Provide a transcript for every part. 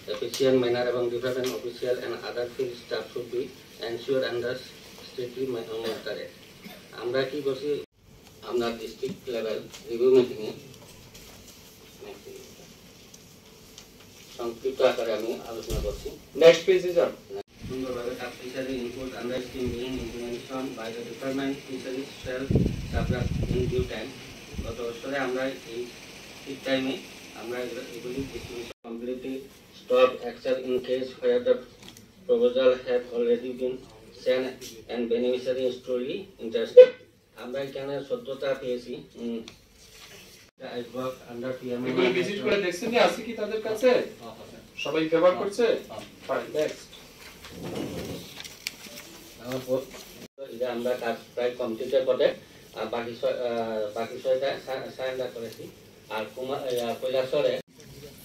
efficient manner among different official and other field staff should be ensured under strictly monitored. আমরা কি করছি আমরা district level review meeting এ সংক্ষিপ্ত আকারে আমি আলোচনা করছি। নেক্সট পেজে যান। সুন্দরভাবে কাপ fishery input understanding being implementation by the department fishery cell supply in due time. গত বছরে আমরা এই ঠিক টাইমে আমরা এগুলি distribution completely stop action in case where the proposal have already been sent and beneficiary is truly interested. আমরা এখানে 14টা পেয়েছি। I work under PMO এগুলো ভিজিট করে দেখছেন যে আছে কি তাদের কাছে সবাই ব্যবহার করছে। Fine next. এটা আমরা কাজ প্রায় কমপ্লিটের পরে বাকি 6টা সারেন্ডার করেছি। আর কৈলাসরে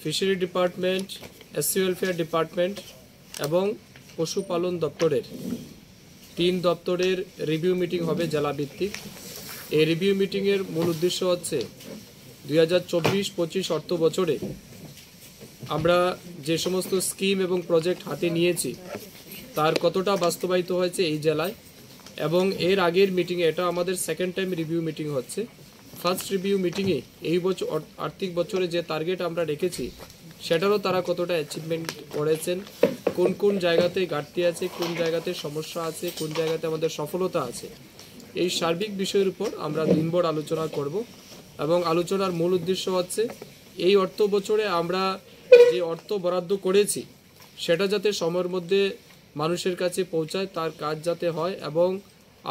fishery department, SC welfare department এবং পশুপালন দপ্তরের 3 দপ্তরের রিভিউ মিটিং হবে জেলাভিত্তিক। এই রিভিউ মিটিংয়ের মূল উদ্দেশ্য হচ্ছে 2024-25 অর্থ বছরে আমরা যে সমস্ত স্কিম এবং প্রজেক্ট হাতে নিয়েছি তার কতটা বাস্তবায়িত হয়েছে এই জেলায়, এবং এর আগের মিটিংয়ে এটা আমাদের সেকেন্ড টাইম রিভিউ মিটিং হচ্ছে। ফার্স্ট রিভিউ মিটিংয়ে এই বছর আর্থিক বছরে যে টার্গেট আমরা রেখেছি সেটারও তারা কতটা অ্যাচিভমেন্ট করেছেন, কোন কোন জায়গাতে ঘাটতি আছে, কোন জায়গাতে সমস্যা আছে, কোন জায়গাতে আমাদের সফলতা আছে, এই সার্বিক বিষয়ের উপর আমরা দিনভর আলোচনা করব। এবং আলোচনার মূল উদ্দেশ্য হচ্ছে এই অর্থ বছরে আমরা যে অর্থ বরাদ্দ করেছি সেটা যাতে সময়ের মধ্যে মানুষের কাছে পৌঁছায়, তার কাজ যাতে হয়, এবং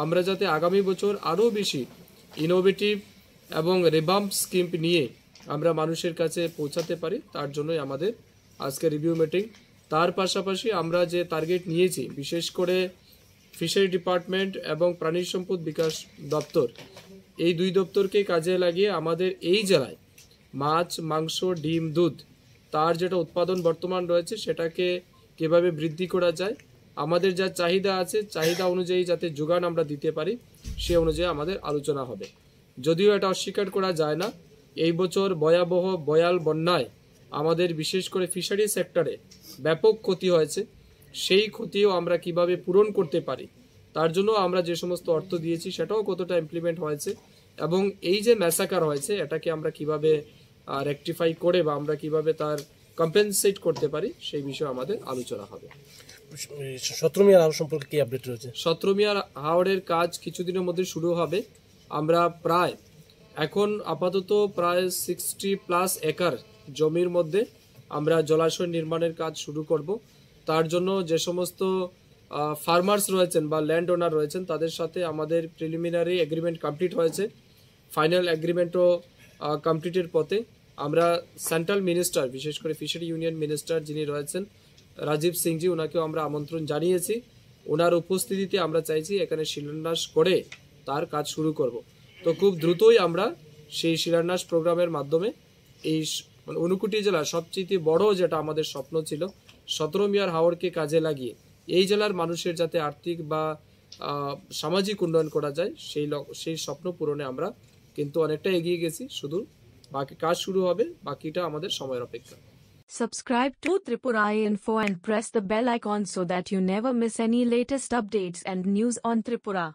আমরা যাতে আগামী বছর আরও বেশি ইনোভেটিভ এবং রিভাম্প স্কিম নিয়ে আমরা মানুষের কাছে পৌঁছাতে পারি, তার জন্যই আমাদের আজকে রিভিউ মিটিং। তার পাশাপাশি আমরা যে টার্গেট নিয়েছি বিশেষ করে ফিশারি ডিপার্টমেন্ট এবং প্রাণী সম্পদ বিকাশ দপ্তর, এই 2 দপ্তরকে কাজে লাগিয়ে আমাদের এই জেলায় মাছ, মাংস, ডিম, দুধ তার যেটা উৎপাদন বর্তমান রয়েছে সেটাকে কিভাবে বৃদ্ধি করা যায়, আমাদের যা চাহিদা আছে চাহিদা অনুযায়ী যাতে যোগান আমরা দিতে পারি সে অনুযায়ী আমাদের আলোচনা হবে। যদিও এটা অস্বীকার করা যায় না, এই বছর ভয়াবহ বন্যায় আমাদের বিশেষ করে ফিশারি সেক্টরে ব্যাপক ক্ষতি হয়েছে, সেই ক্ষতিও আমরা কিভাবে পূরণ করতে পারি তার জন্য আমরা যে সমস্ত অর্থ দিয়েছি সেটাও কতটা ইমপ্লিমেন্ট হয়েছে, এবং এই যে ম্যাসাকার হয়েছে এটাকে আমরা কিভাবে রেকটিফাই করে বা আমরা কিভাবে তার কম্পেনসেট করতে পারি সেই বিষয়ে আমাদের আলোচনা হবে। 17 মিয়ার হাওর সম্পর্কে কি আপডেট রয়েছে? 17 মিয়ার হাওরের কাজ কিছুদিনের মধ্যে শুরু হবে। আমরা প্রায় এখন আপাতত প্রায় 60+ একর জমির মধ্যে আমরা জলাশয় নির্মাণের কাজ শুরু করব। তার জন্য যে সমস্ত ফার্মার্স রয়েছেন বা ল্যান্ড ওনার রয়েছেন তাদের সাথে আমাদের প্রিলিমিনারি এগ্রিমেন্ট কমপ্লিট হয়েছে, ফাইনাল এগ্রিমেন্টও কমপ্লিটের পথে। আমরা সেন্ট্রাল মিনিস্টার, বিশেষ করে ফিশারি ইউনিয়ন মিনিস্টার যিনি রয়েছেন রাজীব সিংজি, ওনাকেও আমরা আমন্ত্রণ জানিয়েছি। ওনার উপস্থিতিতে আমরা চাইছি এখানে শিলান্যাস করে তার কাজ শুরু করব। তো খুব দ্রুতই আমরা সেই শিলান্যাস প্রোগ্রামের মাধ্যমে এই ঊনকোটি জেলার সবচেয়ে বড় যেটা আমাদের স্বপ্ন ছিল 17 মিয়ার হাওরকে কাজে লাগিয়ে এই জেলার মানুষের যাতে আর্থিক বা সামাজিক উন্নয়ন করা যায় সেই স্বপ্ন পূরণে আমরা কিন্তু অনেকটা এগিয়ে গেছি, শুধু বাকি কাজ শুরু হবে, বাকিটা আমাদের সময়ের অপেক্ষা। Subscribe to Tripura Info and press the bell icon so that you never miss any latest updates and news on Tripura.